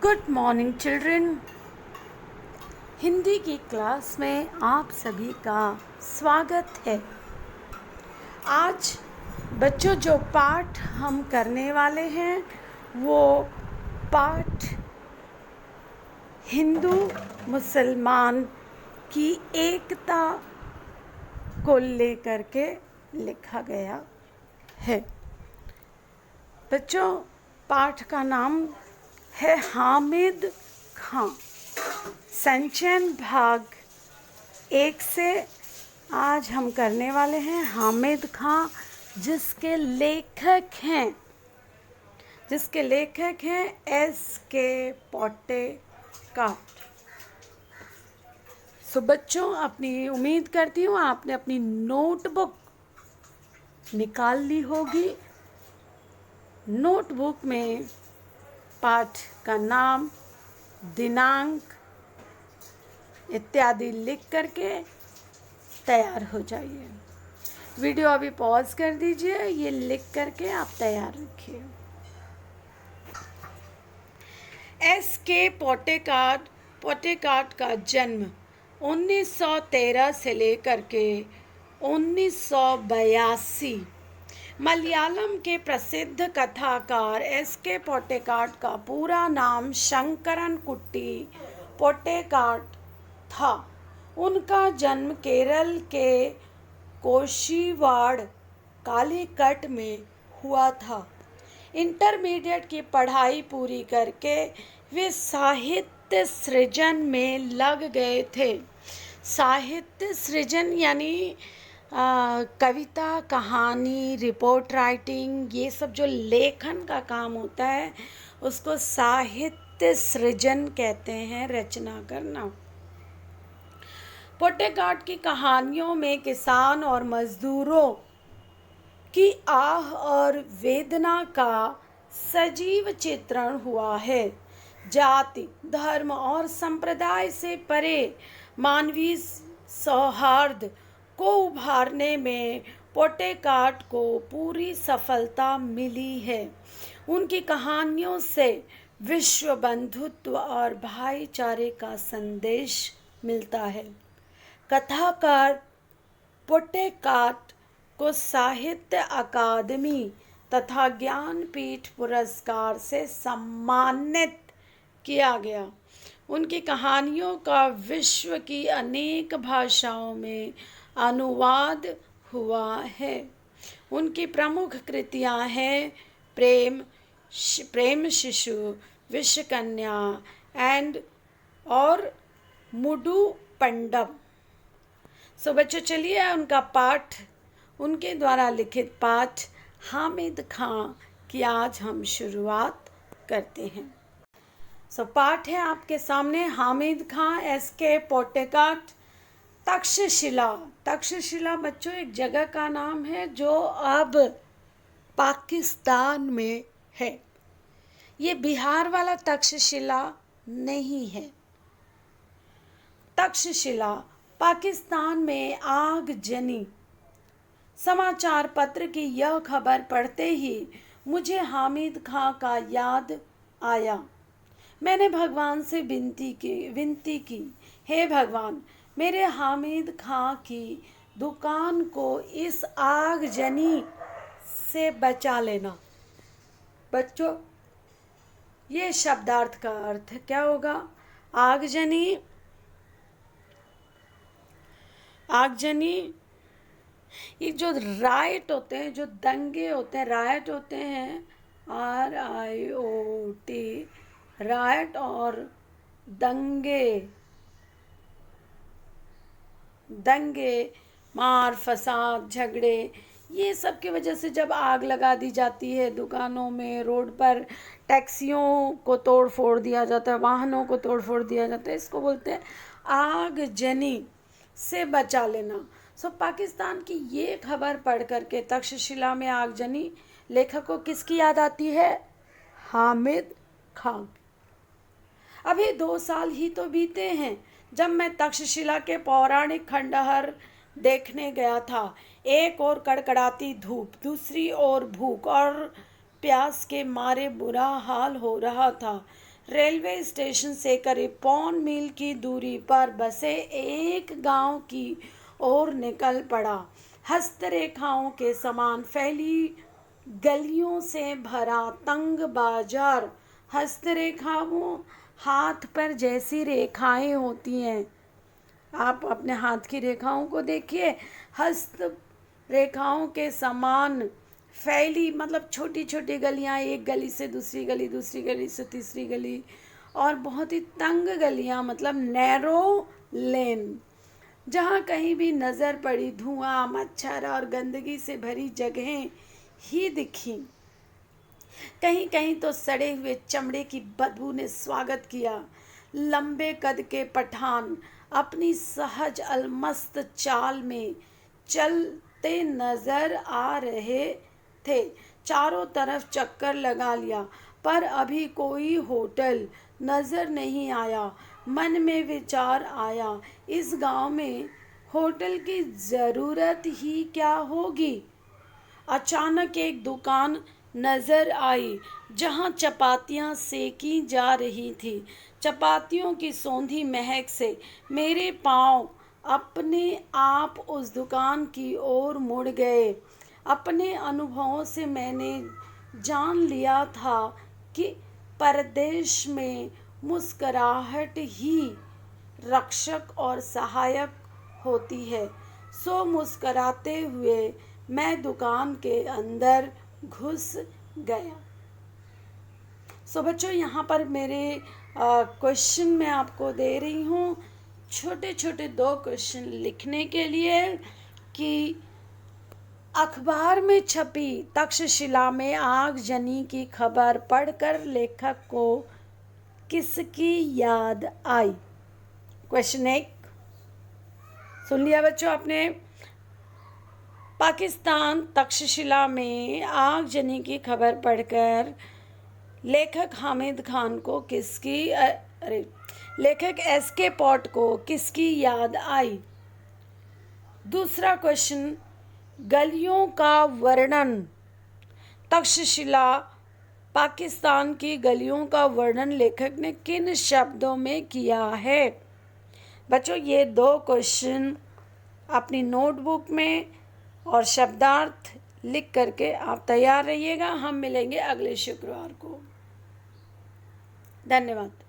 Good morning children. Hindi की class में आप सभी का स्वागत है। आज बच्चों जो पाठ हम करने वाले हैं वो पाठ हिंदू मुसलमान की एकता को लेकर के लिखा गया है। बच्चों, पाठ का नाम है हामिद खां। संचयन भाग 1 से आज हम करने वाले हैं हामिद खां, जिसके लेखक हैं S.K. पोटेकाट। सो बच्चों, अपनी उम्मीद करती हूँ आपने अपनी नोटबुक निकाल ली होगी। नोटबुक में पाठ का नाम, दिनांक इत्यादि लिख करके तैयार हो जाइए। वीडियो अभी पॉज कर दीजिए, ये लिख करके आप तैयार रखिए। S.K. पोटेकाट का जन्म 1913 से लेकर के 1982। मलयालम के प्रसिद्ध कथाकार S.K. पोटेकाट का पूरा नाम शंकरन कुट्टी पोटेकाट था। उनका जन्म केरल के कोशीवाड़ कालीकट में हुआ था। इंटरमीडिएट की पढ़ाई पूरी करके वे साहित्य सृजन में लग गए थे। साहित्य सृजन यानी कविता, कहानी, रिपोर्ट राइटिंग, ये सब जो लेखन का काम होता है उसको साहित्य सृजन कहते हैं, रचना करना। पोटेकाट की कहानियों में किसान और मजदूरों की आह और वेदना का सजीव चित्रण हुआ है। जाति, धर्म और संप्रदाय से परे मानवीय सौहार्द को उभारने में पोटेकाट को पूरी सफलता मिली है। उनकी कहानियों से विश्व बंधुत्व और भाईचारे का संदेश मिलता है। कथाकार पोटेकाट को साहित्य अकादमी तथा ज्ञानपीठ पुरस्कार से सम्मानित किया गया। उनकी कहानियों का विश्व की अनेक भाषाओं में अनुवाद हुआ है। उनकी प्रमुख कृतियां हैं प्रेम शिशु, विषकन्या और मुडु पंडम। सो बच्चों, चलिए उनके द्वारा लिखित पाठ हामिद खां की आज हम शुरुआत करते हैं। सो पाठ है आपके सामने, हामिद खां, S.K. पोटेकाट। तक्षशिला बच्चों एक जगह का नाम है जो अब पाकिस्तान में है। ये बिहार वाला तक्षशिला नहीं है। तक्षशिला पाकिस्तान में आगजनी। समाचार पत्र की यह खबर पढ़ते ही मुझे हामिद खां का याद आया। मैंने भगवान से विनती की, हे भगवान, मेरे हामिद खां की दुकान को इस आगजनी से बचा लेना। बच्चों, ये शब्दार्थ का अर्थ क्या होगा? आगजनी ये जो राइट होते हैं, जो दंगे होते हैं, राइट होते हैं, RIOT, राइट और दंगे, मार, फसाद, झगड़े, ये सब की वजह से जब आग लगा दी जाती है दुकानों में, रोड पर टैक्सियों को तोड़ फोड़ दिया जाता है, वाहनों को तोड़ फोड़ दिया जाता है, इसको बोलते हैं आगजनी से बचा लेना। सो पाकिस्तान की ये खबर पढ़ करके तक्षशिला में आगजनी, लेखक को किसकी याद आती है? हामिद खां। अभी 2 साल ही तो बीते हैं जब मैं तक्षशिला के पौराणिक खंडहर देखने गया था। एक ओर कड़कड़ाती धूप, दूसरी ओर भूख और प्यास के मारे बुरा हाल हो रहा था। रेलवे स्टेशन से करीब 1.25 मील की दूरी पर बसे एक गांव की ओर निकल पड़ा। हस्तरेखाओं के समान फैली गलियों से भरा तंग बाजार। हस्तरेखाओं हाथ पर जैसी रेखाएं होती हैं, आप अपने हाथ की रेखाओं को देखिए। हस्त रेखाओं के समान फैली मतलब छोटी छोटी गलियां, एक गली से दूसरी गली, दूसरी गली से तीसरी गली, और बहुत ही तंग गलियां मतलब नैरो लेन। जहाँ कहीं भी नज़र पड़ी धुआं, मच्छर और गंदगी से भरी जगहें ही दिखी। कहीं कहीं तो सड़े हुए चमड़े की बदबू ने स्वागत किया। लंबे कद के पठान अपनी सहज अलमस्त चाल में चलते नजर आ रहे थे। चारों तरफ चक्कर लगा लिया पर अभी कोई होटल नजर नहीं आया। मन में विचार आया, इस गांव में होटल की ज़रूरत ही क्या होगी। अचानक एक दुकान नजर आई जहां चपातियां सेकी जा रही थी। चपातियों की सौंधी महक से मेरे पांव अपने आप उस दुकान की ओर मुड़ गए। अपने अनुभवों से मैंने जान लिया था कि परदेश में मुस्कुराहट ही रक्षक और सहायक होती है। सो मुस्कुराते हुए मैं दुकान के अंदर घुस गया। सो बच्चों, यहाँ पर मेरे क्वेश्चन मैं आपको दे रही हूँ, छोटे छोटे 2 क्वेश्चन लिखने के लिए कि अखबार में छपी तक्षशिला में आगजनी की खबर पढ़कर लेखक को किसकी याद आई। क्वेश्चन 1 सुन लिया बच्चों आपने। पाकिस्तान तक्षशिला में आगजनी की खबर पढ़कर लेखक हामिद खान को लेखक एस.के. पॉट को किसकी याद आई। दूसरा क्वेश्चन, गलियों का वर्णन तक्षशिला पाकिस्तान की गलियों का वर्णन लेखक ने किन शब्दों में किया है। बच्चों, ये 2 क्वेश्चन अपनी नोटबुक में और शब्दार्थ लिख करके आप तैयार रहिएगा। हम मिलेंगे अगले शुक्रवार को। धन्यवाद।